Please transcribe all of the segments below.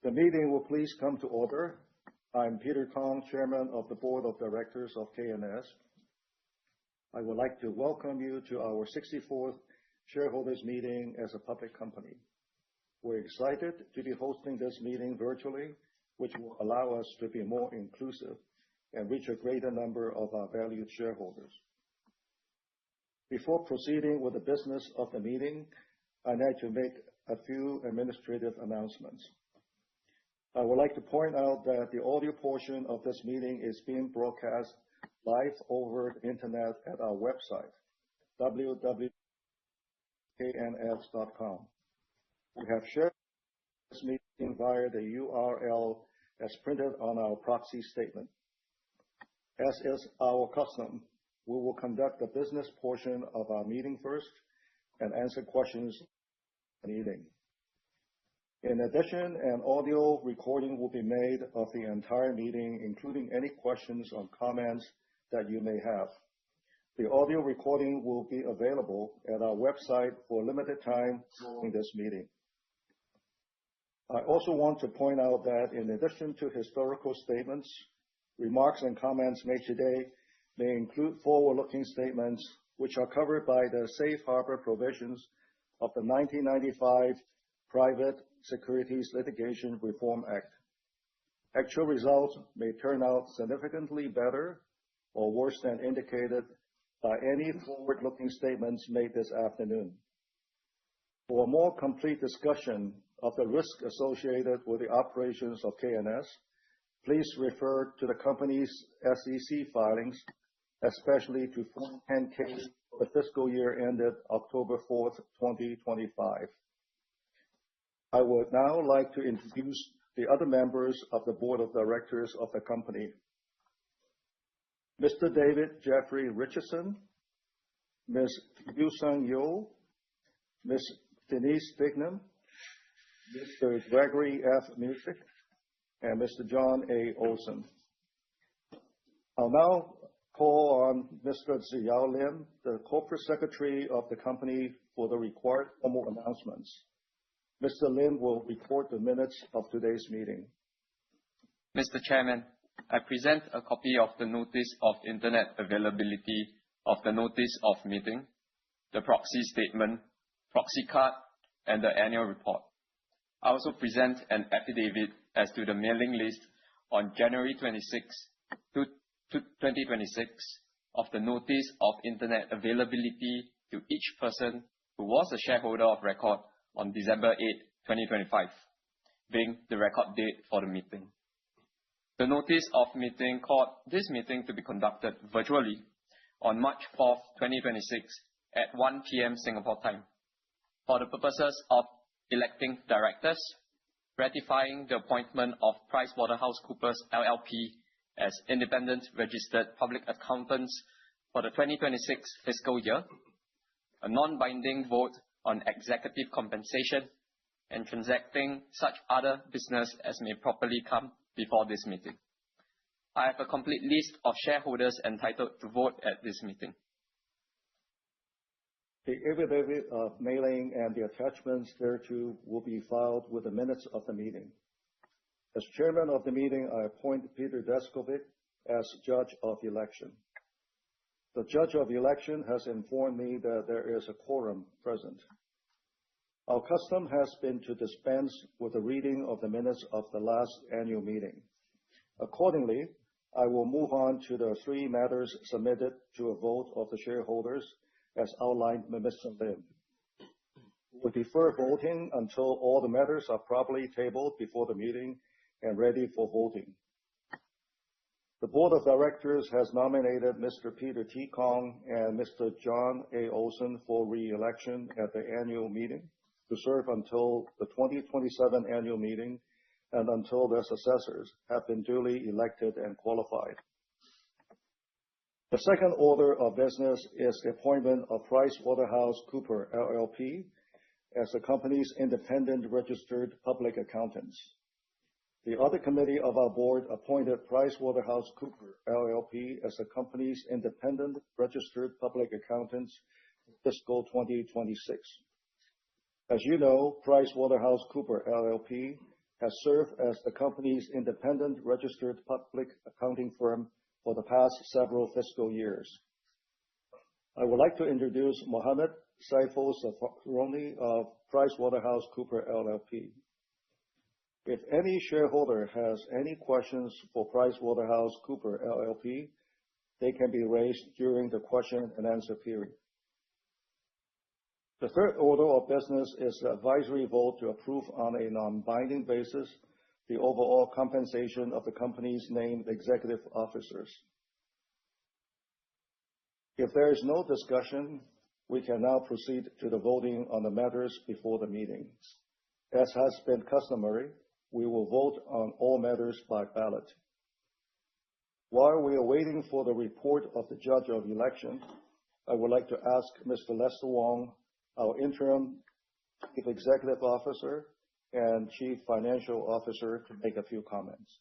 The meeting will please come to order. I'm Peter Kong, Chairman of the Board of Directors of K&S. I would like to welcome you to our 64th shareholders meeting as a public company. We're excited to be hosting this meeting virtually, which will allow us to be more inclusive and reach a greater number of our valued shareholders. Before proceeding with the business of the meeting, I need to make a few administrative announcements. I would like to point out that the audio portion of this meeting is being broadcast live over the internet at our website, www.kns.com. We have shared this meeting via the URL as printed on our proxy statement. As is our custom, we will conduct the business portion of our meeting first and answer questions at the meeting. In addition, an audio recording will be made of the entire meeting, including any questions or comments that you may have. The audio recording will be available at our website for a limited time following this meeting. I also want to point out that in addition to historical statements, remarks and comments made today may include forward-looking statements which are covered by the safe harbor provisions of the 1995 Private Securities Litigation Reform Act. Actual results may turn out significantly better or worse than indicated by any forward-looking statements made this afternoon. For a more complete discussion of the risk associated with the operations of K&S, please refer to the company's SEC filings, especially to Form 10-K for the fiscal year ended October 4th, 2025. I would now like to introduce the other members of the Board of Directors of the company. Mr. David Jeffrey Richardson, Ms. Yu-Sung Yeo, Ms. Denise Dignam, Mr. Gregory F. Musick, and Mr. John A. Olson. I'll now call on Mr. Ziyao Lim, the Corporate Secretary of the company, for the required formal announcements. Mr. Lim will report the minutes of today's meeting. Mr. Chairman, I present a copy of the notice of internet availability of the notice of meeting, the proxy statement, proxy card, and the annual report. I also present an affidavit as to the mailing list on January 26, 2026 of the notice of internet availability to each person who was a shareholder of record on December 8, 2025, being the record date for the meeting. The notice of meeting called this meeting to be conducted virtually on March 4, 2026 at 1 p.m. Singapore time for the purposes of electing directors, ratifying the appointment of PricewaterhouseCoopers LLP as independent registered public accountants for the 2026 fiscal year, a non-binding vote on executive compensation, and transacting such other business as may properly come before this meeting. I have a complete list of shareholders entitled to vote at this meeting. The affidavit of mailing and the attachments thereto will be filed with the minutes of the meeting. As chairman of the meeting, I appoint Peter Deskovic as judge of election. The judge of election has informed me that there is a quorum present. Our custom has been to dispense with the reading of the minutes of the last annual meeting. Accordingly, I will move on to the three matters submitted to a vote of the shareholders as outlined by Mr. Lim. We defer voting until all the matters are properly tabled before the meeting and ready for voting. The Board of Directors has nominated Mr. Peter T. Kong and Mr. John A. Olson for re-election at the annual meeting to serve until the 2027 annual meeting and until their successors have been duly elected and qualified. The second order of business is the appointment of PricewaterhouseCoopers LLP as the company's independent registered public accountants. The audit committee of our board appointed PricewaterhouseCoopers LLP as the company's independent registered public accountants for fiscal 2026. As you know, PricewaterhouseCoopers LLP has served as the company's independent registered public accounting firm for the past several fiscal years. I would like to introduce Mohammed Saiful Safroni of PricewaterhouseCoopers LLP. If any shareholder has any questions for PricewaterhouseCoopers LLP, they can be raised during the question and answer period. The third order of business is the advisory vote to approve on a non-binding basis the overall compensation of the company's named executive officers. If there is no discussion, we can now proceed to the voting on the matters before the meeting. As has been customary, we will vote on all matters by ballot. While we are waiting for the report of the Judge of Election, I would like to ask Mr. Lester Wong, our Interim Chief Executive Officer and Chief Financial Officer, to make a few comments.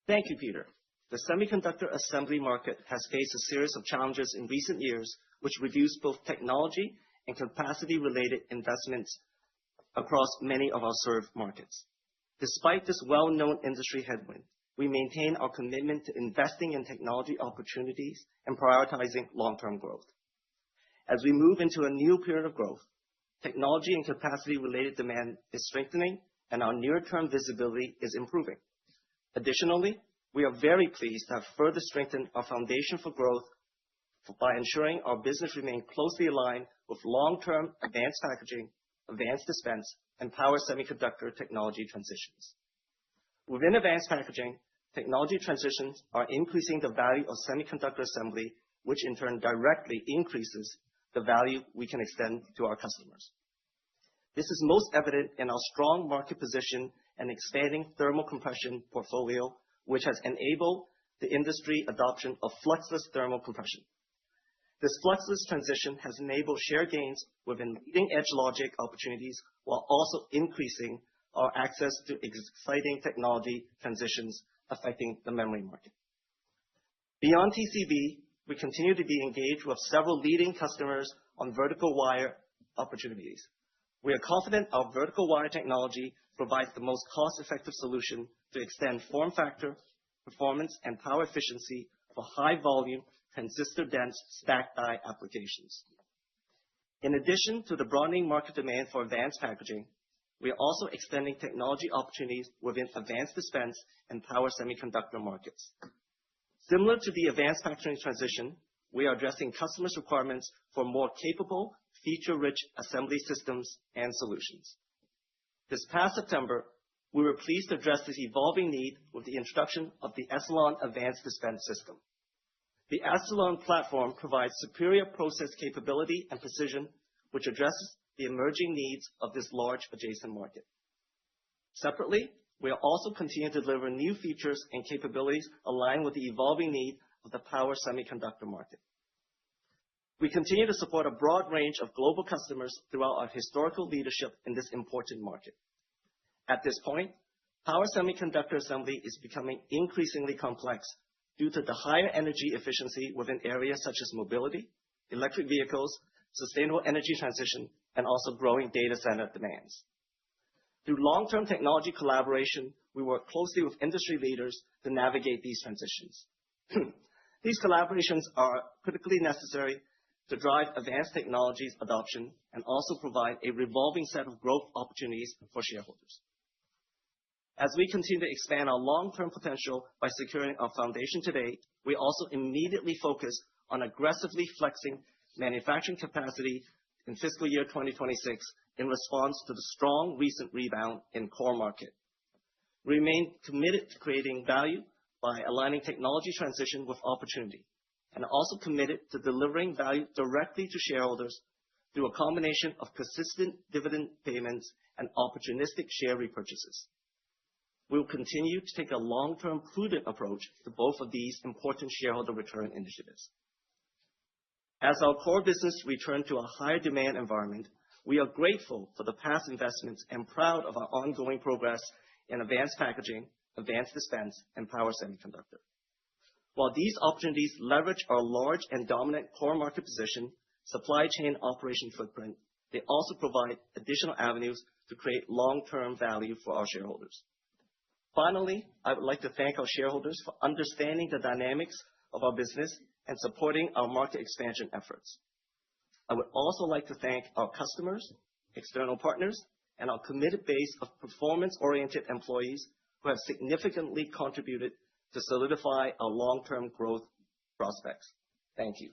Thank you, Peter. The semiconductor assembly market has faced a series of challenges in recent years, which reduced both technology and capacity-related investments across many of our served markets. Despite this well-known industry headwind, we maintain our commitment to investing in technology opportunities and prioritizing long-term growth. As we move into a new period of growth, technology and capacity-related demand is strengthening, and our near-term visibility is improving. Additionally, we are very pleased to have further strengthened our foundation for growth by ensuring our business remains closely aligned with long-term advanced packaging, advanced dispense, and power semiconductor technology transitions. Within advanced packaging, technology transitions are increasing the value of semiconductor assembly, which in turn directly increases the value we can extend to our customers. This is most evident in our strong market position and expanding thermal compression portfolio, which has enabled the industry adoption of fluxless thermal compression. This fluxless transition has enabled share gains within leading-edge logic opportunities while also increasing our access to exciting technology transitions affecting the memory market. Beyond TCB, we continue to be engaged with several leading customers on vertical wire opportunities. We are confident our vertical wire technology provides the most cost-effective solution to extend form factor, performance, and power efficiency for high-volume, transistor-dense stacked die applications. In addition to the broadening market demand for advanced packaging, we are also extending technology opportunities within advanced dispense and power semiconductor markets. Similar to the advanced packaging transition, we are addressing customers' requirements for more capable, feature-rich assembly systems and solutions. This past September, we were pleased to address this evolving need with the introduction of the Echelon Advanced Dispense System. The Echelon platform provides superior process capability and precision, which addresses the emerging needs of this large adjacent market. Separately, we are also continuing to deliver new features and capabilities aligned with the evolving need of the power semiconductor market. We continue to support a broad range of global customers throughout our historical leadership in this important market. At this point, power semiconductor assembly is becoming increasingly complex due to the higher energy efficiency within areas such as mobility, electric vehicles, sustainable energy transition, and also growing data center demands. Through long-term technology collaboration, we work closely with industry leaders to navigate these transitions. These collaborations are critically necessary to drive advanced technologies adoption and also provide a revolving set of growth opportunities for shareholders. As we continue to expand our long-term potential by securing our foundation today, we also immediately focus on aggressively flexing manufacturing capacity in fiscal year 2026 in response to the strong recent rebound in core market. We remain committed to creating value by aligning technology transition with opportunity, and also committed to delivering value directly to shareholders through a combination of consistent dividend payments and opportunistic share repurchases. We will continue to take a long-term prudent approach to both of these important shareholder return initiatives. As our core business returns to a higher demand environment, we are grateful for the past investments and proud of our ongoing progress in advanced packaging, advanced dispense, and power semiconductor. While these opportunities leverage our large and dominant core market position, supply chain operation footprint, they also provide additional avenues to create long-term value for our shareholders. Finally, I would like to thank our shareholders for understanding the dynamics of our business and supporting our market expansion efforts. I would also like to thank our customers, external partners, and our committed base of performance-oriented employees who have significantly contributed to solidify our long-term growth prospects. Thank you.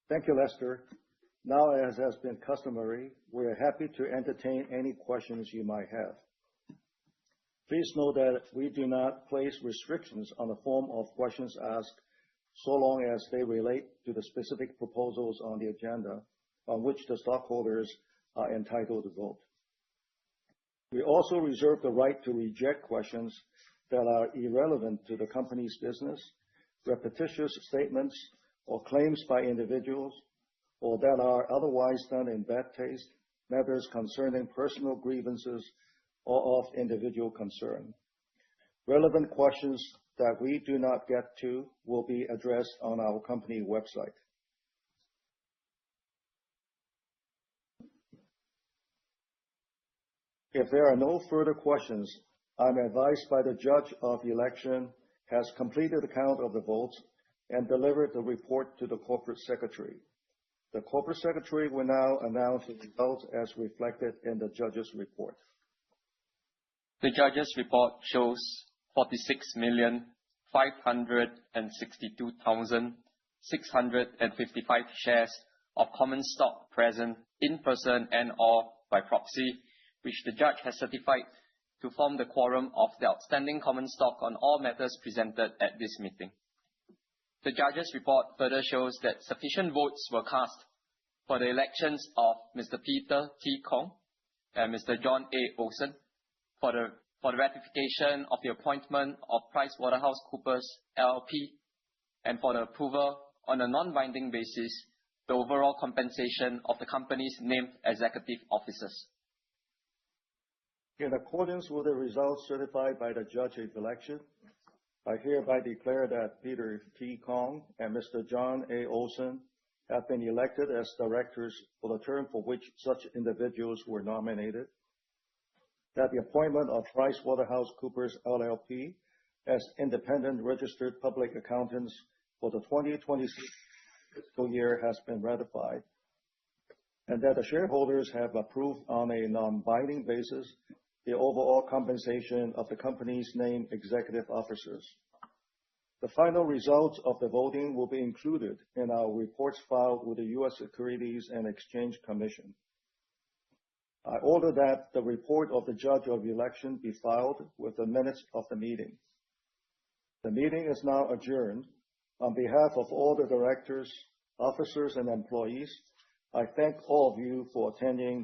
Thank you, Lester. Now, as has been customary, we are happy to entertain any questions you might have. Please note that we do not place restrictions on the form of questions asked so long as they relate to the specific proposals on the agenda on which the stockholders are entitled to vote. We also reserve the right to reject questions that are irrelevant to the company's business, repetitious statements or claims by individuals, or that are otherwise done in bad taste, matters concerning personal grievances or of individual concern. Relevant questions that we do not get to will be addressed on our company website. If there are no further questions, I'm advised by the Judge of Election has completed the count of the votes and delivered the report to the Corporate Secretary. The Corporate Secretary will now announce the results as reflected in the Judge's report. The Judge's report shows 46,562,655 shares of common stock present in person and/or by proxy, which the Judge has certified to form the quorum of the outstanding common stock on all matters presented at this meeting. The Judge's report further shows that sufficient votes were cast for the elections of Mr. Peter T. Kong and Mr. John A. Olson for the ratification of the appointment of PricewaterhouseCoopers LLP and for the approval on a non-binding basis the overall compensation of the company's named executive officers. In accordance with the results certified by the Judge of Election, I hereby declare that Peter T. Kong and Mr. John A. Olson have been elected as directors for the term for which such individuals were nominated, that the appointment of PricewaterhouseCoopers LLP as independent registered public accountants for the 2026 fiscal year has been ratified, and that the shareholders have approved on a non-binding basis the overall compensation of the company's named executive officers. The final results of the voting will be included in our reports filed with the U.S. Securities and Exchange Commission. I order that the report of the Judge of Election be filed with the minutes of the meeting. The meeting is now adjourned. On behalf of all the directors, officers, and employees, I thank all of you for attending